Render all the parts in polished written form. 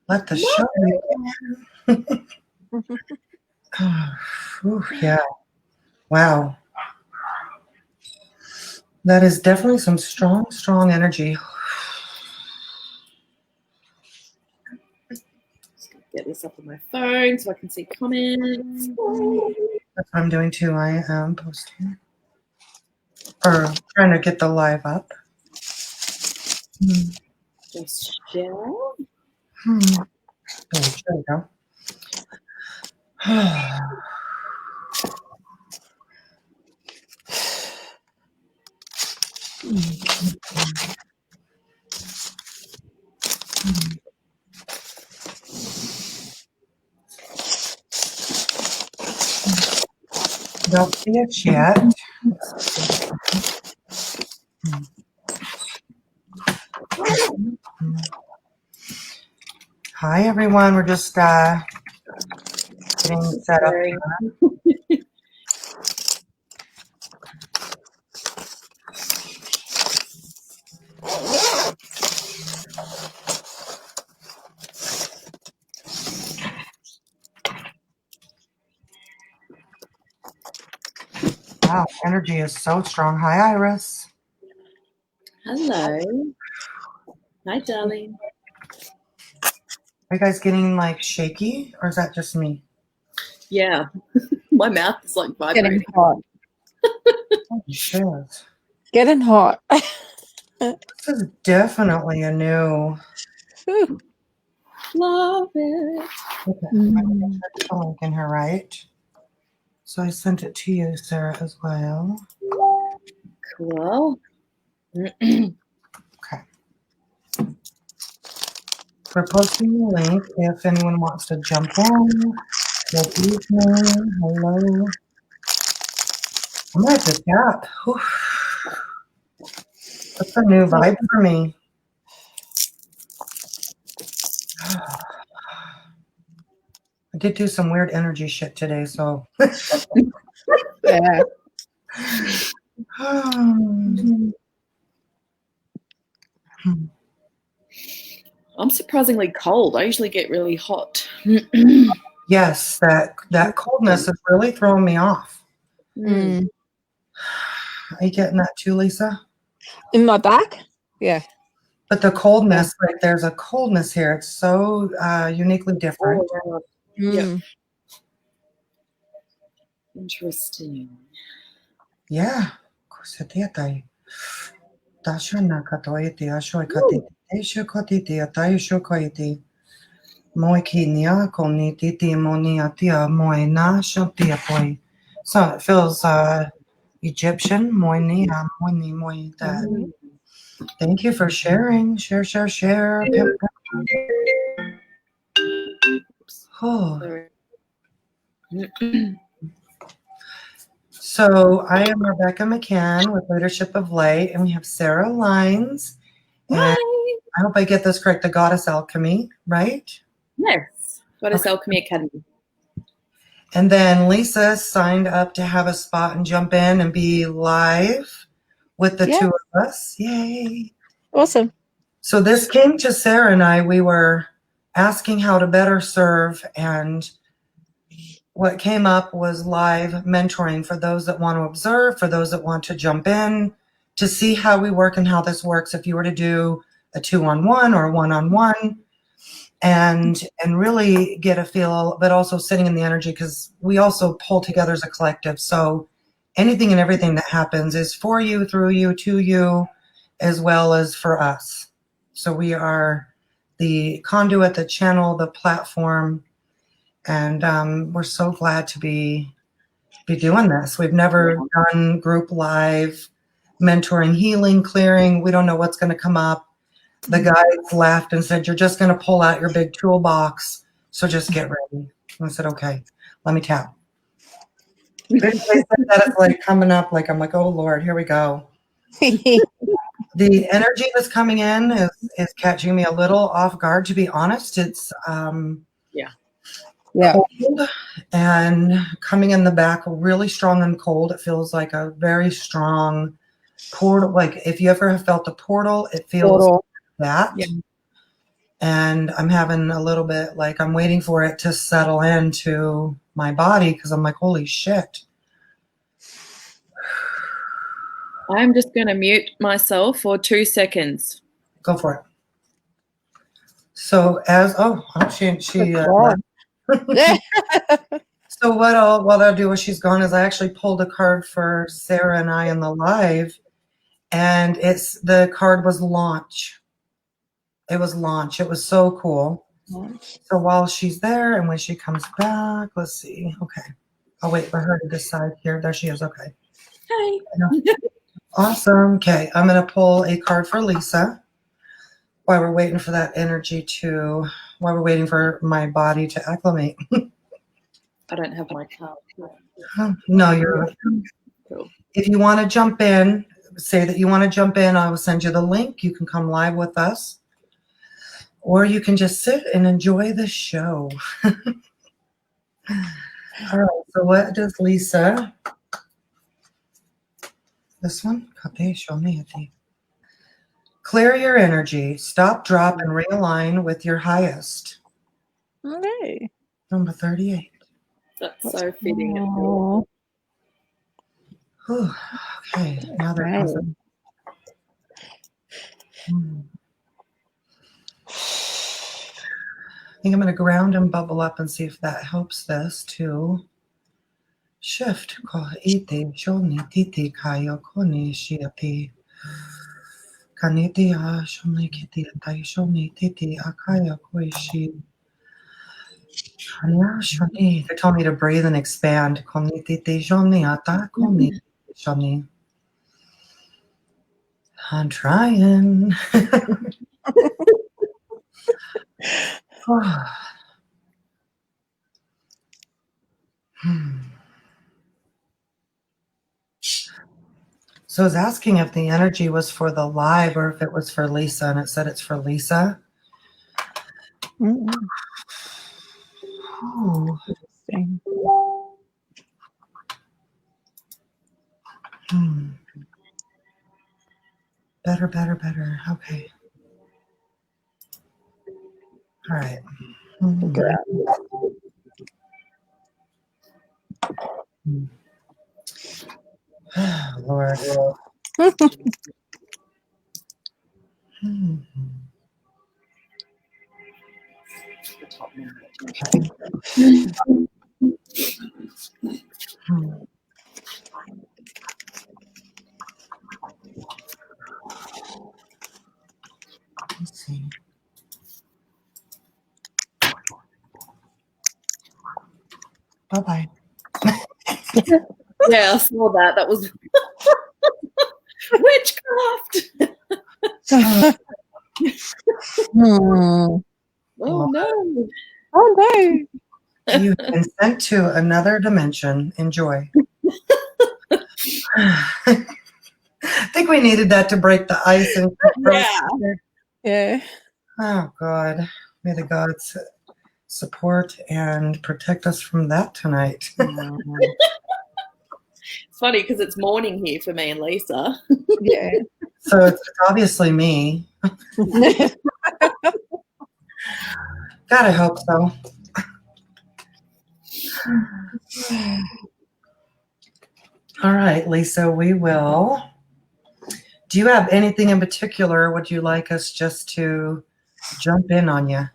Let the show begin. Ooh, yeah. Wow. That is definitely some strong, strong energy. Get this up on my phone so I can see comments. That's what I'm doing too. I am posting or trying to get the live up. Just share. Oh, there we go. Don't see it yet. Hi, everyone. We're just getting set up. Wow, energy is so strong. Hi, Iris. Hello. Hi, darling. Are you guys getting like shaky, or is that just me? Yeah, my mouth is like vibrating. Getting hot. Oh, shit. Getting hot. This is definitely a new. Love it. Okay. I'm in her, right? So I sent it to you, Sarah, as well. Cool. Okay. We're posting the link if anyone wants to jump in. Good evening. Hello. I'm at the tap. That's a new vibe for me. I did do some weird energy shit today, so. Yeah. I'm surprisingly cold. I usually get really hot. Yes, that coldness is really throwing me off. Mm. Are you getting that too, Lisa? In my back? Yeah. But the coldness, like there's a coldness here. It's so uniquely different. Oh, yeah. Interesting. Yeah. So it feels Egyptian. Thank you for sharing. Share. Oh. So I am Rebecca McCann with Leadership of Light, and we have Sarah Lines. And I hope I get this correct, the Goddess Alchemy, right? Yes, Goddess Alchemy Academy. And then Lisa signed up to have a spot and jump in and be live with the two of us. Yay. Awesome. So this came to Sarah and I. We were asking how to better serve, and what came up was live mentoring for those that want to observe, for those that want to jump in, to see how we work and how this works if you were to do a 2-on-1 or a 1-on-1. And really get a feel, but also sitting in the energy, because we also pull together as a collective. So anything and everything that happens is for you, through you, to you, as well as for us. So we are the conduit, the channel, the platform, and we're so glad to be doing this. We've never done group live mentoring, healing, clearing. We don't know what's going to come up. The guides laughed and said, "You're just going to pull out your big toolbox, so just get ready." And I said, "Okay, let me tap." They said that it's like coming up, like I'm like, "Oh Lord, here we go." The energy that's coming in is catching me a little off guard, to be honest. It's cold and coming in the back really strong and cold. It feels like a very strong portal. Like if you ever have felt a portal, it feels that. And I'm having a little bit like I'm waiting for it to settle into my body because I'm like, holy shit. I'm just going to mute myself for 2 seconds. Go for it. So she God. Yeah. So what I'll do while she's gone is I actually pulled a card for Sarah and I in the live, and the card was launch. It was launch. It was so cool. So while she's there and when she comes back, let's see. Okay. I'll wait for her to decide here. There she is. Okay. Hey. Awesome. Okay. I'm going to pull a card for Lisa while we're waiting for that energy while we're waiting for my body to acclimate. I don't have my card. No, you're Cool. If you want to jump in, say that you want to jump in, I will send you the link. You can come live with us, or you can just sit and enjoy the show. All right, so what does Lisa, this one, clear your energy, stop, drop, and realign with your highest. Okay. Number 38. That's so fitting. Oh. Whew. Okay, now there comes Right. I think I'm going to ground and bubble up and see if that helps this to shift. Ite shoni titi kayo koni shiati. Kaniti a shoni kiti atai shoni titi akaya koishi. Kanya shoni. They told me to breathe and expand. Koni titi shoni ata koni shoni. I'm trying. So I was asking if the energy was for the live or if it was for Lisa, and it said it's for Lisa. Oh. Interesting. Better. Okay. All right. Lord. Let's see. Bye-bye. Yeah, I saw that. That was witchcraft. Oh no. Oh no. You've been sent to another dimension. Enjoy. I think we needed that to break the ice. And Yeah. Oh, God. May the gods support and protect us from that tonight. It's funny because it's morning here for me and Lisa. Yeah. So it's obviously me. God, I hope so. All right, Lisa, we will. Do you have anything in particular? Would you like us just to jump in on you?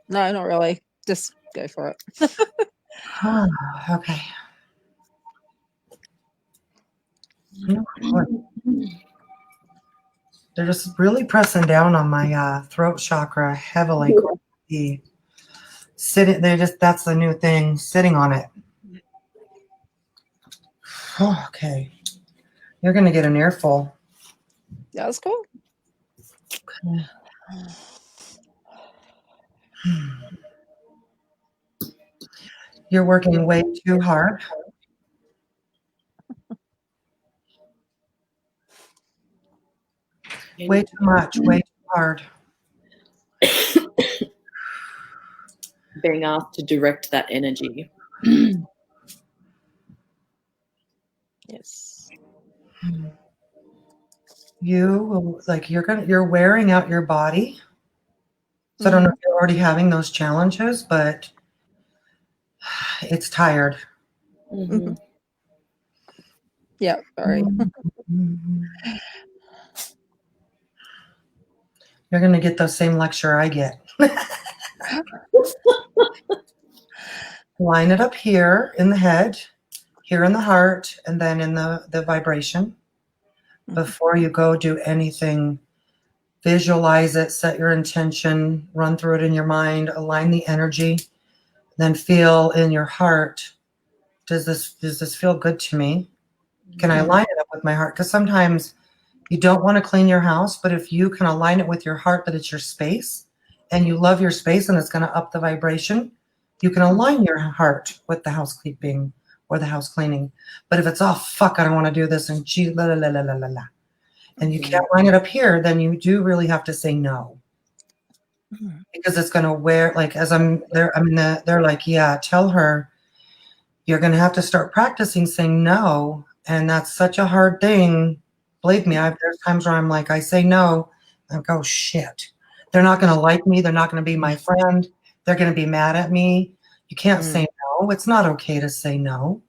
No, not really. Just go for it. Okay. They're just really pressing down on my throat chakra heavily. That's the new thing, sitting on it. Oh, okay. You're going to get an earful. That was cool. Okay. You're working way too hard. Way too much, way too hard. Being asked to direct that energy. Yes. you're wearing out your body. So I don't know if you're already having those challenges, but it's tired. Mm-hmm. Yeah, very. You're going to get the same lecture I get. Line it up here in the head, here in the heart, and then in the vibration. Before you go do anything, visualize it, set your intention, run through it in your mind, align the energy, then feel in your heart, does this feel good to me? Can I line it up with my heart? Because sometimes you don't want to clean your house, but if you can align it with your heart that it's your space and you love your space and it's going to up the vibration, you can align your heart with the house keeping or the house cleaning. But if it's, oh, fuck, I don't want to do this, and gee, la, la, la, la, la, la, la, and you can't line it up here, then you do really have to say no. Because it's going to wear, like, as I'm there, I mean, they're like, yeah, tell her you're going to have to start practicing saying no. And that's such a hard thing. Believe me, there's times where I'm like, I say no, I go, shit. They're not going to like me. They're not going to be my friend. They're going to be mad at me. You can't say no. It's not okay to say no.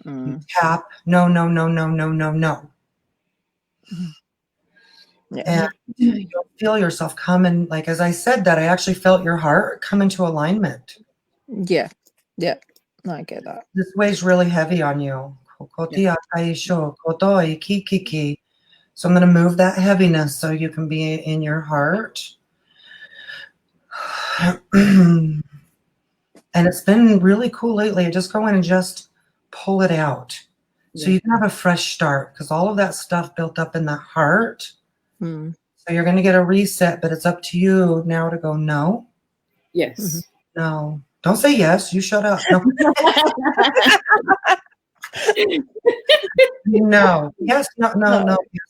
You tap, no, no, no, no, no, no, no. Yeah. And you'll feel yourself come in, like, as I said that, I actually felt your heart come into alignment. Yeah. Yeah. I get that. This weighs really heavy on you. So I'm going to move that heaviness so you can be in your heart. And it's been really cool lately. I just go in and just pull it out. So you can have a fresh start, because all of that stuff built up in the heart. So you're going to get a reset, but it's up to you now to go, no. Yes. No. Don't say yes. You shut up. No. No. Yes. No. No. No. Yes.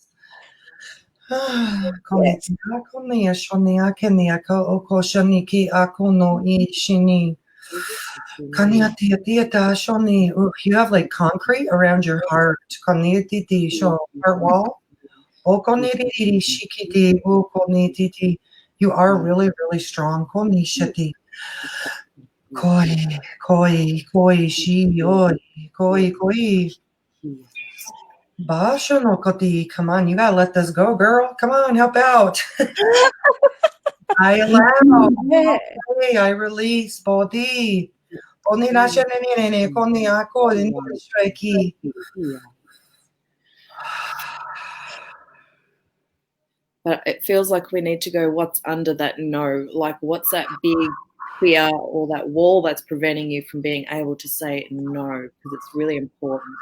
You have like concrete around your heart. Heart wall. You are really, really strong. Come on, you gotta let this go, girl. Come on, help out. I allow. I release body. But it feels like we need to go, what's under that no? Like, what's that big fear or that wall that's preventing you from being able to say no? Because it's really important.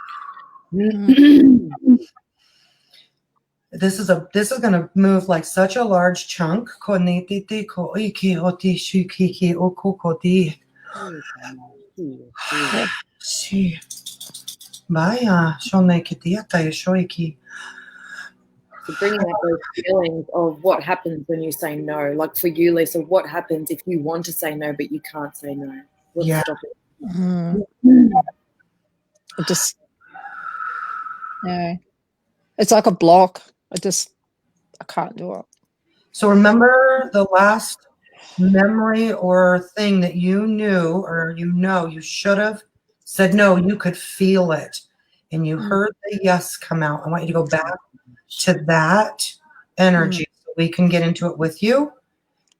This is going to move like such a large chunk. So bringing up those feelings of what happens when you say no. Like for you, Lisa, what happens if you want to say no but you can't say no? What's stopping? It's like a block. I can't do it. So remember the last memory or thing that you knew, or you should have said no. You could feel it, and you heard the yes come out. I want you to go back to that energy so we can get into it with you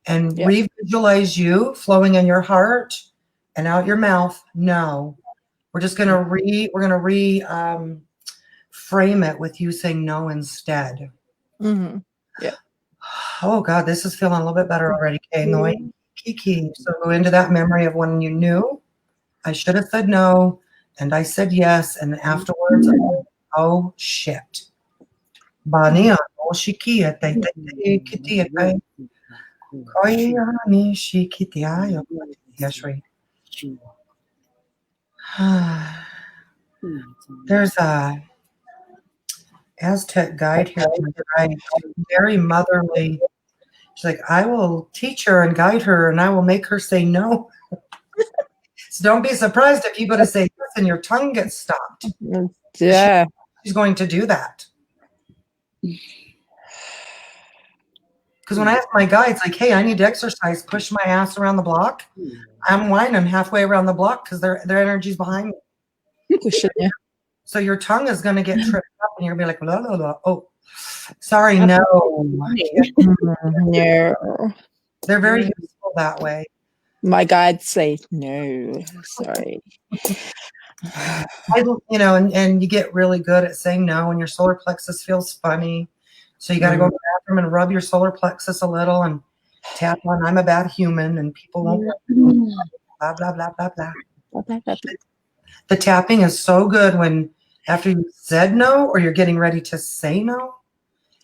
and revisualize you flowing in your heart and out your mouth. No, we're just gonna frame it with you saying no instead. Yeah. Oh God, this is feeling a little bit better already. Okay, Kiki. So go into that memory of when you knew I should have said no, and I said yes, and afterwards, oh shit. Bania, oh shikia, kitia, koyani shikitia, yashri. There's a Aztec guide here, right? Very motherly. She's like, I will teach her and guide her, and I will make her say no. So don't be surprised if you go to say yes and your tongue gets stopped. Yeah. She's going to do that. Because when I ask my guides, like, hey, I need to exercise, push my ass around the block, I'm whining halfway around the block because their energy's behind me. Pushing you. So your tongue is going to get tripped up and you're going to be like, la, la, la. Oh, sorry, no. No. They're very useful that way. My guides say no. Sorry. And you get really good at saying no, and your solar plexus feels funny. So you got to go to the bathroom and rub your solar plexus a little and tap on I'm a bad human and people won't blah, blah, blah, blah, blah. The tapping is so good when after you said no or you're getting ready to say no.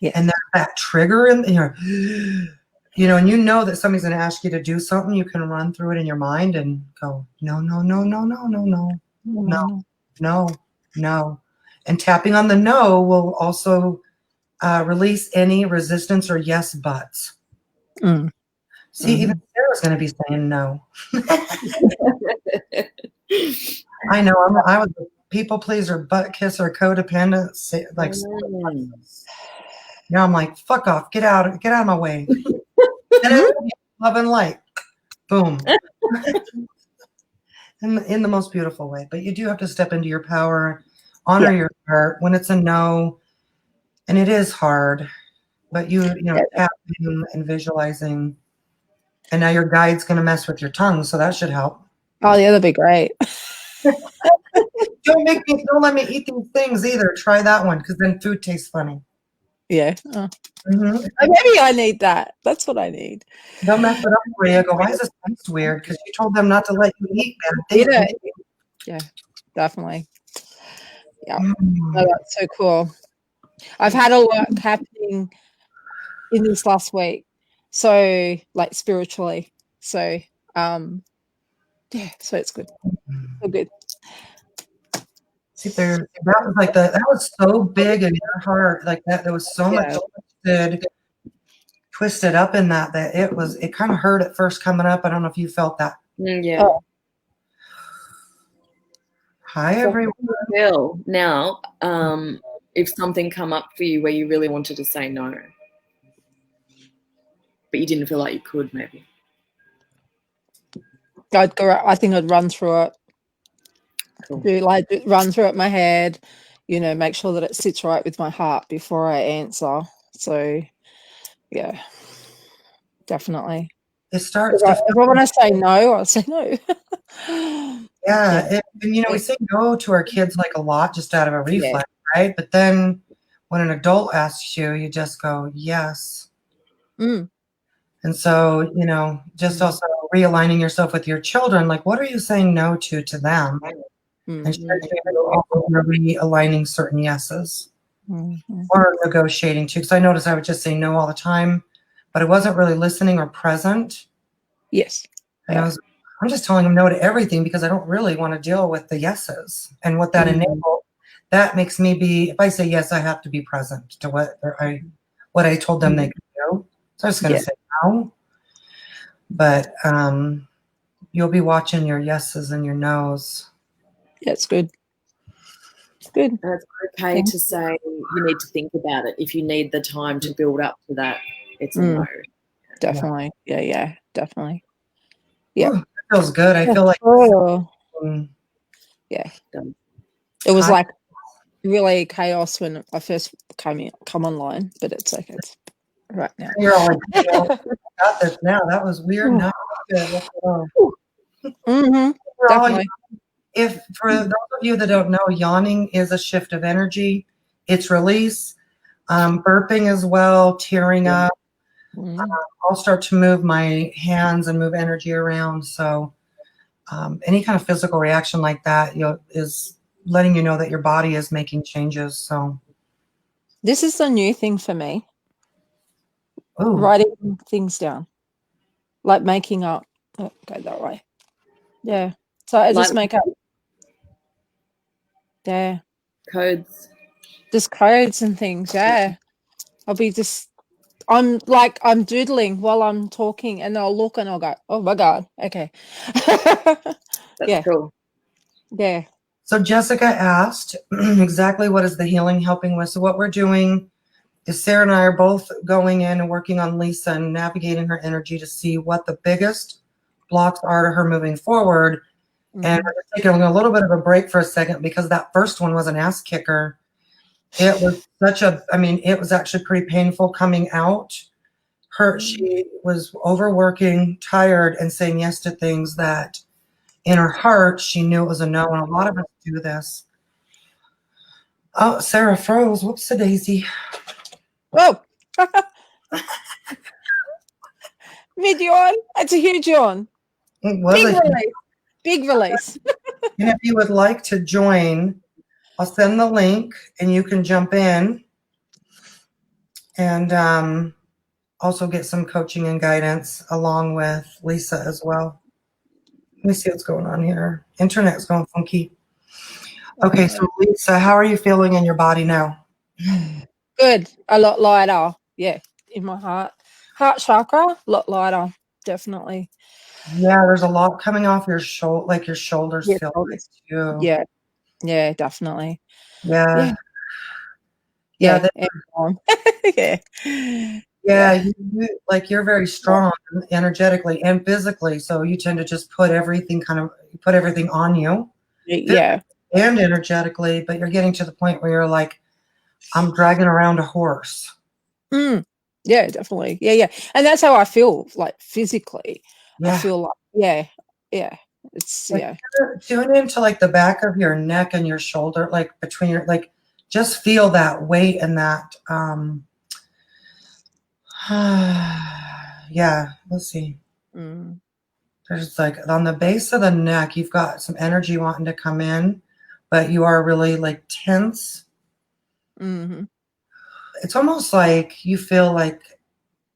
Yeah. And that trigger and you're, and you know that somebody's going to ask you to do something, you can run through it in your mind and go, no, no, no, no, no, no, no, no, no, no. And tapping on the no will also release any resistance or yes buts. See, even Sarah's going to be saying no. I know. I was a people pleaser, butt kisser, codependent. Like, now I'm like, fuck off, get out of my way. And love and light, boom, in the most beautiful way. But you do have to step into your power, honor your heart when it's a no, and it is hard. But tapping and visualizing, and now your guide's going to mess with your tongue, so that should help. Oh yeah, that'd be great. Don't let me eat these things either. Try that one because then food tastes funny. Yeah. Maybe I need that. That's what I need. They'll mess it up for you. Go, why is this taste weird? Because you told them not to let you eat bad things. Yeah, definitely. Yeah. Oh, that's so cool. I've had a lot happening in this last week. So like spiritually. So so it's good. So good. See, that was so big in your heart, like that. There was so much twisted up in that it kind of hurt at first coming up. I don't know if you felt that. Yeah. Oh. Hi, everyone. Feel now, if something come up for you where you really wanted to say no, but you didn't feel like you could, maybe. I think I'd run through it. Cool. Run through it in my head, make sure that it sits right with my heart before I answer. So, yeah, definitely. It starts. If I want to say no, I'll say no. Yeah. We say no to our kids like a lot just out of a reflex, right? But then when an adult asks you, you just go, yes. And so, just also realigning yourself with your children, like what are you saying no to them? And realigning certain yeses or negotiating too. Because I noticed I would just say no all the time, but I wasn't really listening or present. Yes. And I'm just telling them no to everything because I don't really want to deal with the yeses. And what that enables, that makes me if I say yes, I have to be present to what I told them they could do. So I was going to say no. But you'll be watching your yeses and your nos. Yeah, it's good. It's good. And it's okay to say you need to think about it. If you need the time to build up to that, it's a no. Definitely. Yeah, definitely. Yeah. Ooh, that feels good. I feel like it was like really chaos when I first come online, but it's okay. It's right now. You're all like, got this now. That was weird. No, good. Definitely. If for those of you that don't know, yawning is a shift of energy. It's release. Burping as well, tearing up. I'll start to move my hands and move energy around. So any kind of physical reaction like that is letting you know that your body is making changes. So this is a new thing for me. Ooh. Writing things down, like making up. Oh, go that way. Yeah. So I just make up. Yeah. Codes. Just codes and things. Yeah. I'm doodling while I'm talking and I'll look and I'll go, oh my God. Okay. That's cool. Yeah. So Jessica asked exactly what is the healing helping with. So what we're doing Sarah and I are both going in and working on Lisa and navigating her energy to see what the biggest blocks are to her moving forward. And we're just taking a little bit of a break for a second because that first one was an ass kicker. It was it was actually pretty painful coming out. She was overworking, tired, and saying yes to things that in her heart she knew it was a no. And a lot of us do this. Oh, Sarah froze. Whoops a daisy. Whoa. Mid yawn. That's a huge yawn. It was Big release. Big release. And if you would like to join, I'll send the link and you can jump in and also get some coaching and guidance along with Lisa as well. Let me see what's going on here. Internet's going funky. Okay, so Lisa, how are you feeling in your body now? Good. A lot lighter. Yeah. In my heart. Heart chakra, a lot lighter. Definitely. Yeah, there's a lot coming off your shoulder, like your shoulders Yeah, feel nice too. Yeah. Yeah, definitely. Yeah. Yeah. Yeah. Yeah, you're very strong energetically and physically, so you tend to just put everything on you. Yeah. And energetically, but you're getting to the point where you're like, I'm dragging around a horse. Yeah, definitely. Yeah. And that's how I feel, like physically. Yeah. I feel like, yeah. It's Tune into like the back of your neck and your shoulder, like between your, like, just feel that weight and that, yeah, let's see. There's like on the base of the neck, you've got some energy wanting to come in, but you are really like tense. It's almost like you feel like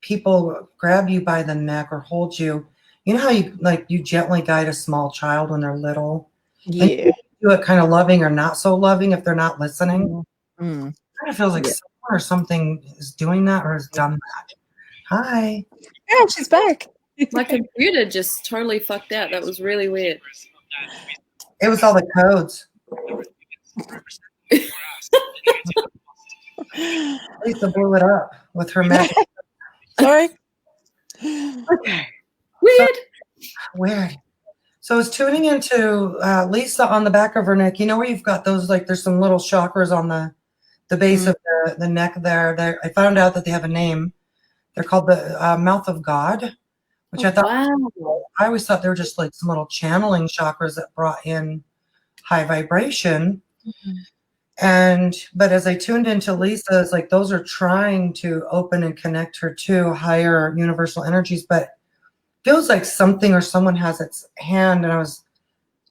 people grab you by the neck or hold you. You know how you gently guide a small child when they're little? Yeah. And you do it kind of loving or not so loving if they're not listening. It kind of feels like someone or something is doing that or has done that. Hi. Yeah, she's back. My computer just totally fucked out. That was really weird. It was all the codes. Lisa blew it up with her magic. Sorry. Okay. Weird. So it's tuning into Lisa on the back of her neck. You know where you've got those, like there's some little chakras on the base of the neck there. I found out that they have a name. They're called the mouth of God, which I thought, I always thought they were just like some little channeling chakras that brought in high vibration. But as I tuned into Lisa, it's like those are trying to open and connect her to higher universal energies, but feels like something or someone has its hand. And I was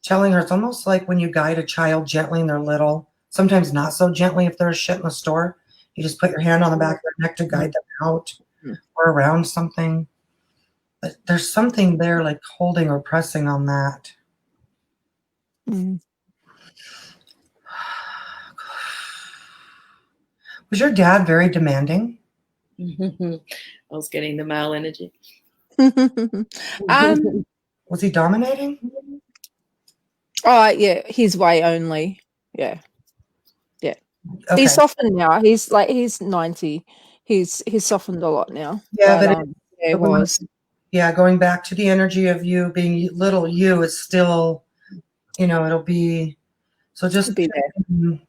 telling her, it's almost like when you guide a child gently and they're little, sometimes not so gently if there's shit in the store. You just put your hand on the back of their neck to guide them out or around something. But there's something there like holding or pressing on that. Was your dad very demanding? I was getting the male energy. Was he dominating? Oh, yeah, his way only. Yeah. Okay. He's softened now. He's 90. He's softened a lot now. Yeah, it was. Yeah, going back to the energy of you being little, you is still, it'll be, so just be there.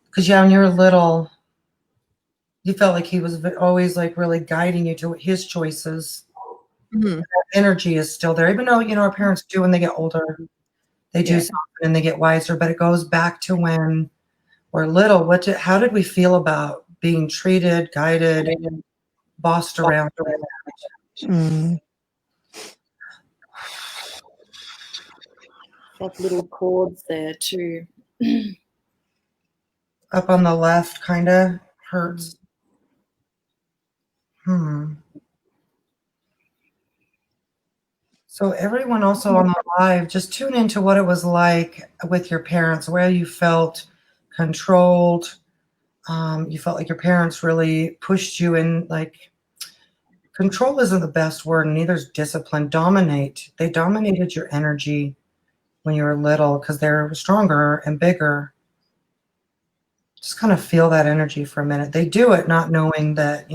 Because when you're little, you felt like he was always like really guiding you to his choices. That energy is still there, even though, our parents do when they get older, they do something and they get wiser, but it goes back to when we're little. How did we feel about being treated, guided, bossed around? Like little cords there too. Up on the left kind of hurts. So everyone also on the live, just tune into what it was like with your parents, where you felt controlled. You felt like your parents really pushed you in, like, control isn't the best word, and neither is discipline. Dominate. They dominated your energy when you were little because they're stronger and bigger. Just kind of feel that energy for a minute. They do it not knowing that,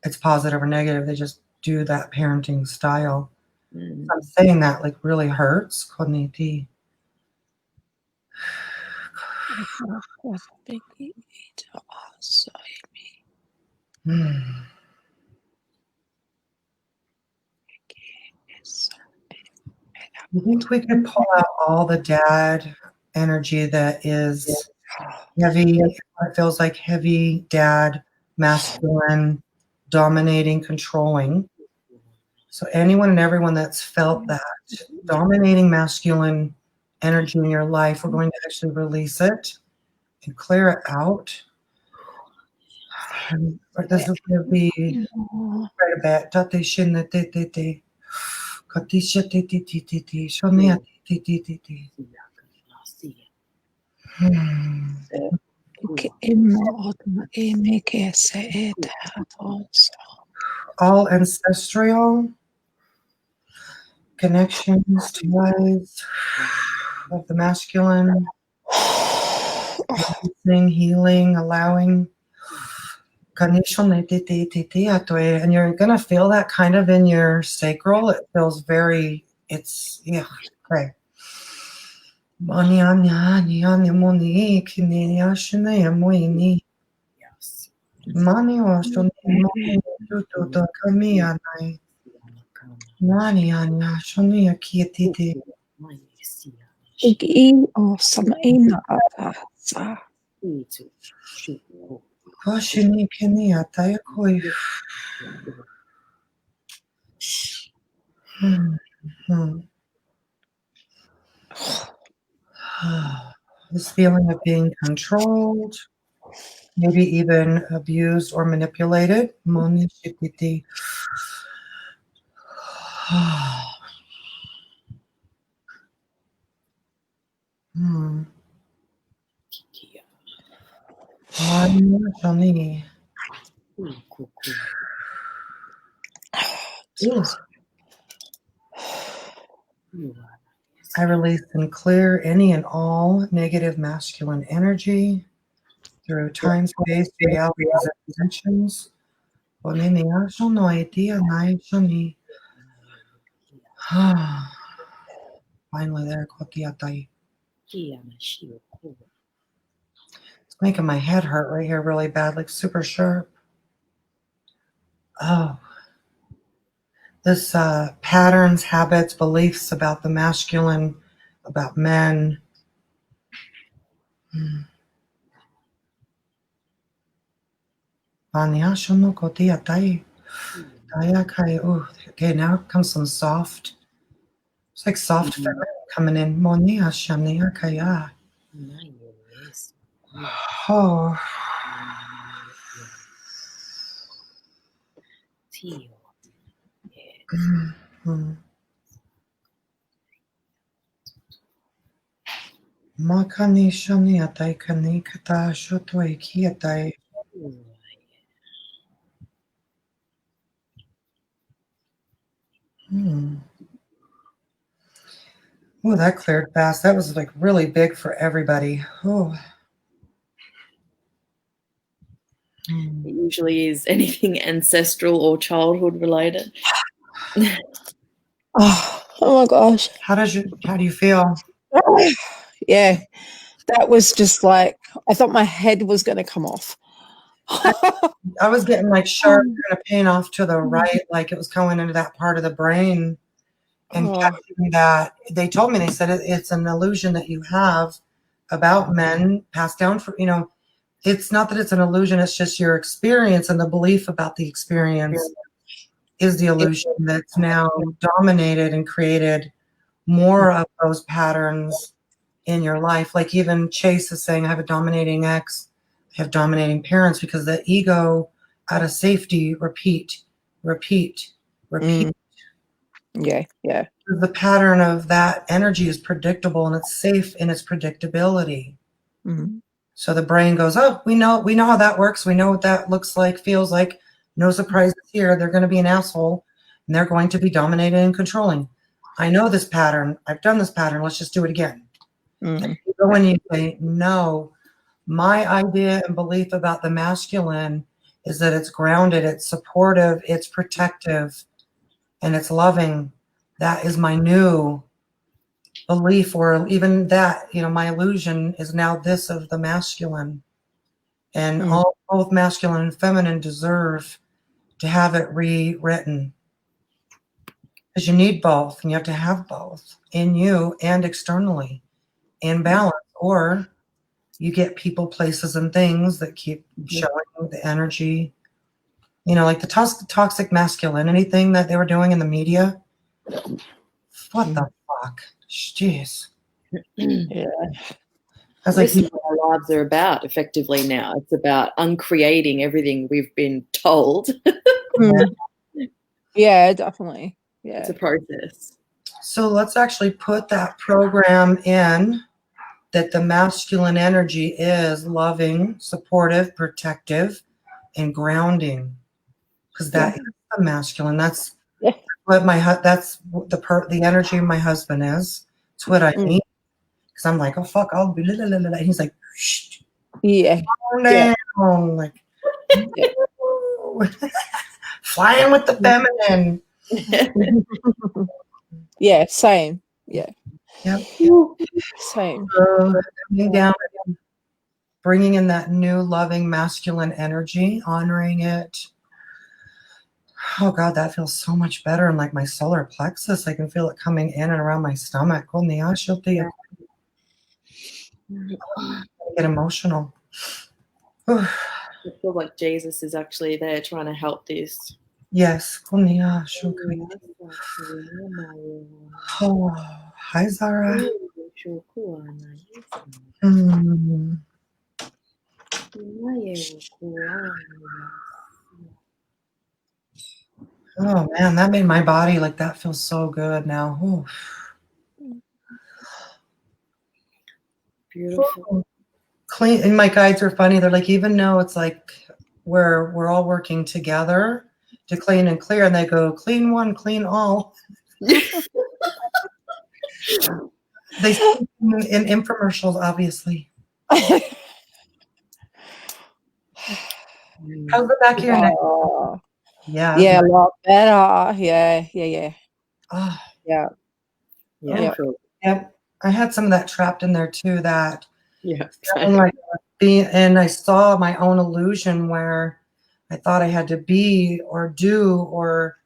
it's positive or negative. They just do that parenting style. Mm. I'm saying that like really hurts. Koniti. Hmm. You think we could pull out all the dad energy that is heavy? It feels like heavy dad, masculine, dominating, controlling. So anyone and everyone that's felt that dominating masculine energy in your life, we're going to actually release it and clear it out. And this is going to be right about tate shin te te te. Katisha te te te te te. Shonia te te te te. All ancestral connections to lives of the masculine, healing, allowing. And you're going to feel that kind of in your sacral. It feels very, okay. This feeling of being controlled, maybe even abused or manipulated. I release and clear any and all negative masculine energy through time, space, realities, and dimensions. Finally there, it's making my head hurt right here really bad, like super sharp. Oh. This patterns, habits, beliefs about the masculine, about men. Okay, now comes some soft. It's like soft feminine coming in. Oh. Makani shani atai kani kata shotoi kiatai. Oh, that cleared fast. That was like really big for everybody. Oh. It usually is anything ancestral or childhood related. Oh my gosh. How do you feel? Yeah, that was just like, I thought my head was going to come off. I was getting like sharp kind of pain off to the right, like it was going into that part of the brain. And catching that, they told me, they said it's an illusion that you have about men passed down for, it's not that it's an illusion, it's just your experience, and the belief about the experience is the illusion that's now dominated and created more of those patterns in your life. Like even Chase is saying, I have a dominating ex, I have dominating parents, because the ego out of safety, repeat. Yeah. The pattern of that energy is predictable and it's safe in its predictability. Mm-hmm. So the brain goes, oh, we know how that works. We know what that looks like, feels like. No surprises here. They're going to be an asshole and they're going to be dominating and controlling. I know this pattern. I've done this pattern. Let's just do it again. Mm-hmm. And you go in and you say, no, My idea and belief about the masculine is that it's grounded, it's supportive, it's protective, and it's loving. That is my new belief, or even that, my illusion is now this of the masculine. And both masculine and feminine deserve to have it rewritten. Because you need both, and you have to have both in you and externally in balance, or you get people, places, and things that keep showing the energy, like the toxic masculine, anything that they were doing in the media. What the fuck? Jeez. Yeah. This is what our lives are about, effectively now. It's about uncreating everything we've been told. Yeah, definitely. Yeah. It's a process. So let's actually put that program in, that the masculine energy is loving, supportive, protective, and grounding. Because that is the masculine. That's what that's the energy of my husband is. It's what I need. Because I'm like, oh fuck, I'll be he's like, shh. Yeah. Down. Like flying with the feminine. Yeah, same. Yeah. Yep. Same. Coming down, bringing in that new loving masculine energy, honoring it. Oh God, that feels so much better. And like my solar plexus, I can feel it coming in and around my stomach. Get emotional. I feel like Jesus is actually there trying to help this. Yes. Oh, hi, Zara. Oh man, that made my body like that feel so good now. Ooh. Beautiful. Clean, and my guides are funny. They're like, even though it's like we're all working together to clean and clear, and they go, clean one, clean all. They in infomercials, obviously. How's the back of your neck? Yeah. Yeah, a lot better. Yeah. Oh. Yeah. Yep. I had some of that trapped in there too. That Like and I saw my own illusion where I thought I had to be or do, or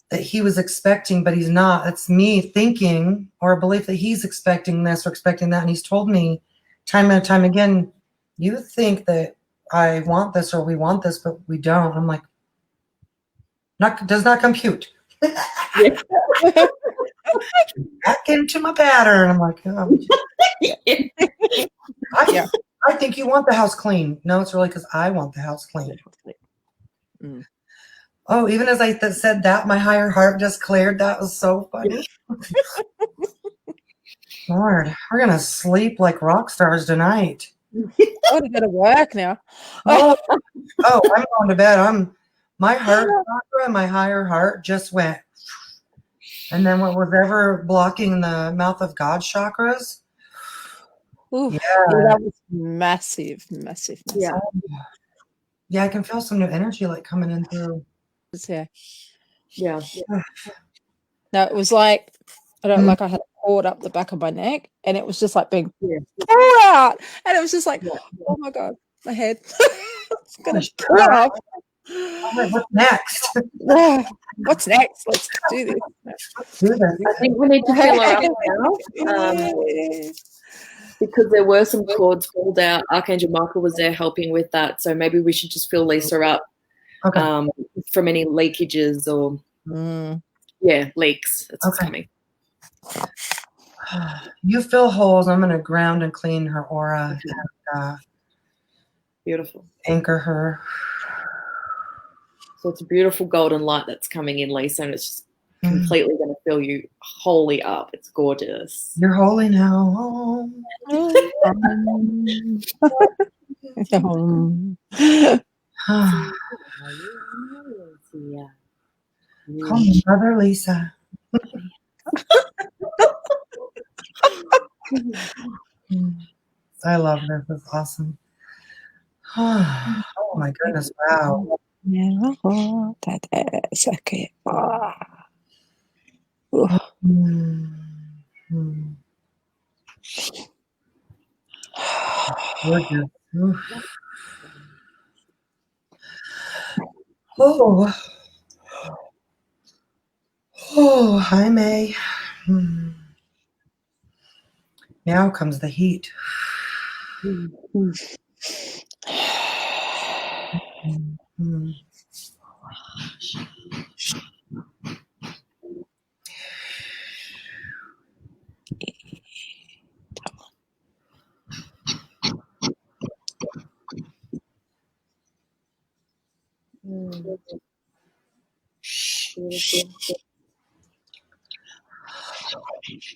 that he was expecting, but he's not. It's me thinking, or a belief that he's expecting this or expecting that. And he's told me time and time again, you think that I want this or we want this, but we don't. I'm like, does not compute. Back into my pattern. I'm like, oh. I think you want the house clean. No, it's really because I want the house clean. Oh, even as I said that, my higher heart just cleared. That was so funny. Lord, we're going to sleep like rock stars tonight. Oh, you got to work now. Oh, I'm going to bed. My heart chakra and my higher heart just went. And then what was ever blocking the mouth of God chakras? Yeah, that was massive. Yeah, I can feel some new energy like coming in through. Yeah. No, it was like I had a cord up the back of my neck, and it was just like being pulled out, and it was just like, oh my God, my head, it's gonna pull off. What's next? What's next? Let's do this. I think we need to fill her up now. Because there were some cords pulled out. Archangel Michael was there helping with that. So maybe we should just fill Lisa up from any leakages or, leaks. That's coming. You fill holes. I'm going to ground and clean her aura. And, beautiful. Anchor her. So it's a beautiful golden light that's coming in, Lisa, and it's just completely going to fill you wholly up. It's gorgeous. You're holy now. Call me Mother Lisa. I love this. It's awesome. Oh my goodness. Wow. Mm-hmm. Gorgeous. Oh. Oh, hi, May. Now comes the heat.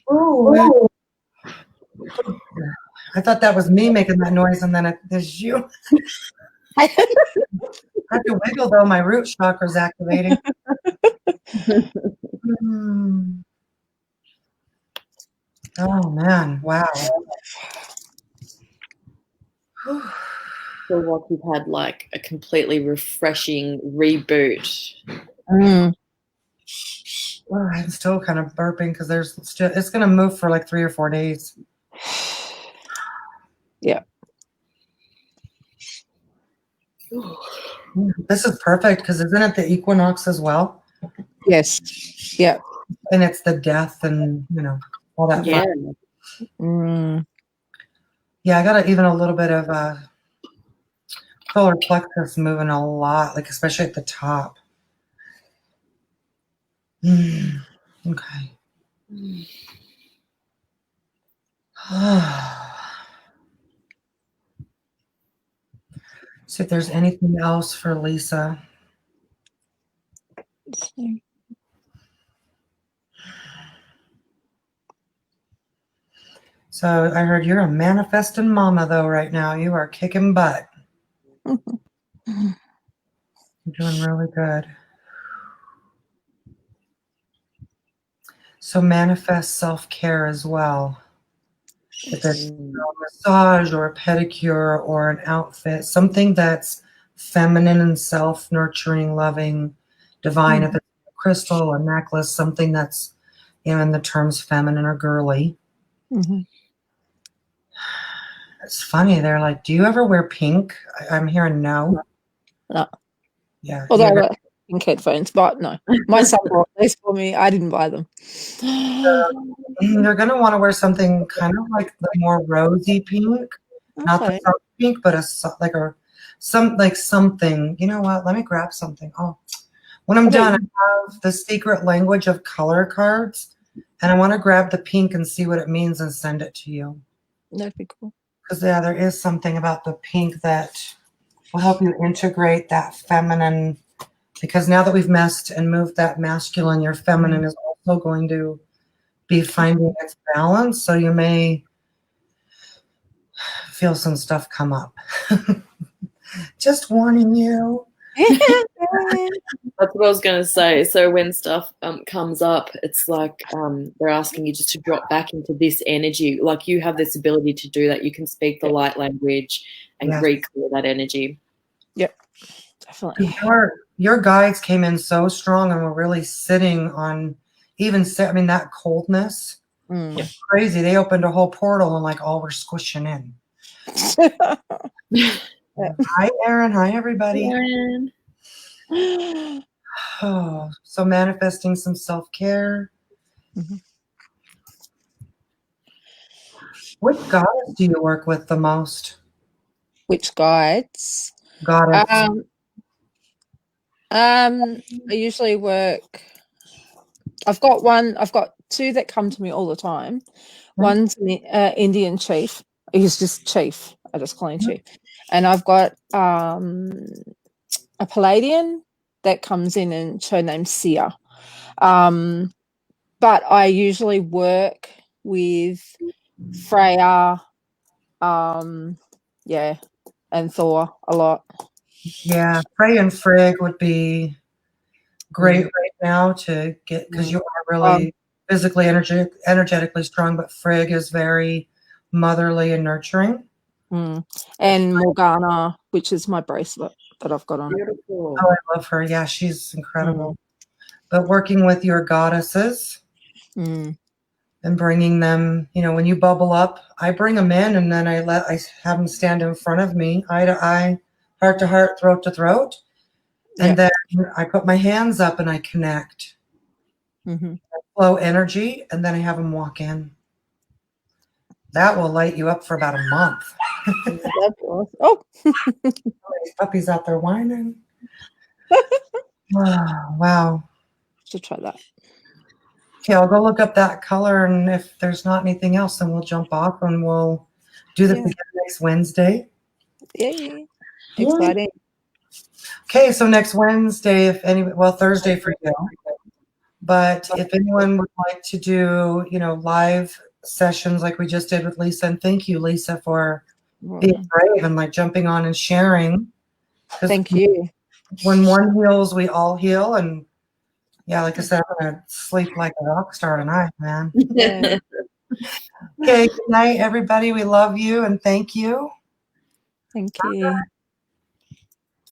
Oh, I thought that was me making that noise, and then there's you. I have to wiggle though. My root chakra's activating. Oh man! Wow. Feel like you've had like a completely refreshing reboot. Well, I'm still kind of burping because it's going to move for like 3 or 4 days. Yeah. This is perfect because isn't it the equinox as well? Yes. Yeah. And it's the death and all that. Yeah. Yeah, I got even a little bit of solar plexus moving a lot, like especially at the top. Okay. See if there's anything else for Lisa. So I heard you're a manifesting mama though right now. You are kicking butt. You're doing really good. So manifest self-care as well. If it's a massage or a pedicure or an outfit, something that's feminine and self-nurturing, loving, divine. If it's a crystal, a necklace, something that's in the terms feminine or girly. It's funny. They're like, do you ever wear pink? I'm hearing no. No. Yeah. Although I got pink headphones, but no. My son bought these for me. I didn't buy them. They're going to want to wear something kind of like the more rosy pink. Not the soft pink, but something. You know what? Let me grab something. Oh, when I'm done, I have the secret language of color cards, and I want to grab the pink and see what it means and send it to you. That'd be cool. Because there is something about the pink that will help you integrate that feminine. Because now that we've messed and moved that masculine, your feminine is also going to be finding its balance. So you may feel some stuff come up. Just warning you. That's what I was going to say. So when stuff comes up, it's like they're asking you just to drop back into this energy. Like you have this ability to do that. You can speak the light language and reclear that energy. Yep, definitely. Your guides came in so strong and were really sitting on that coldness. It's crazy. They opened a whole portal and like all were squishing in. Hi, Erin. Hi, everybody. Erin. Oh, so manifesting some self-care. Which goddess do you work with the most? Which guides? Goddess. I usually work. I've got two that come to me all the time. One's an Indian chief. He's just chief. I just call him chief. And I've got a Palladian that comes in, and her name's Sia. But I usually work with Freya, and Thor a lot. Yeah, Frey and Frigg would be great right now to get, because you are really physically energetically strong, but Frigg is very motherly and nurturing. And Morgana, which is my bracelet that I've got on. Beautiful. Oh, I love her. Yeah, she's incredible. But working with your goddesses and bringing them, you know, when you bubble up, I bring them in and then I have them stand in front of me, eye to eye, heart to heart, throat to throat. And then I put my hands up and I connect. Flow energy, and then I have them walk in. That will light you up for about a month. Oh, These puppies out there whining. Wow. Should try that. Okay, I'll go look up that color, and if there's not anything else, then we'll jump off and we'll do this again next Wednesday. Yay. Exciting. Okay, so next Wednesday, Thursday for you. But if anyone would like to do, you know, live sessions like we just did with Lisa, and thank you, Lisa, for being brave and like jumping on and sharing. Thank you. When one heals, we all heal. And yeah, like I said, I'm gonna sleep like a rock star tonight, man. Yeah. Okay, good night, everybody. We love you and thank you. Thank you.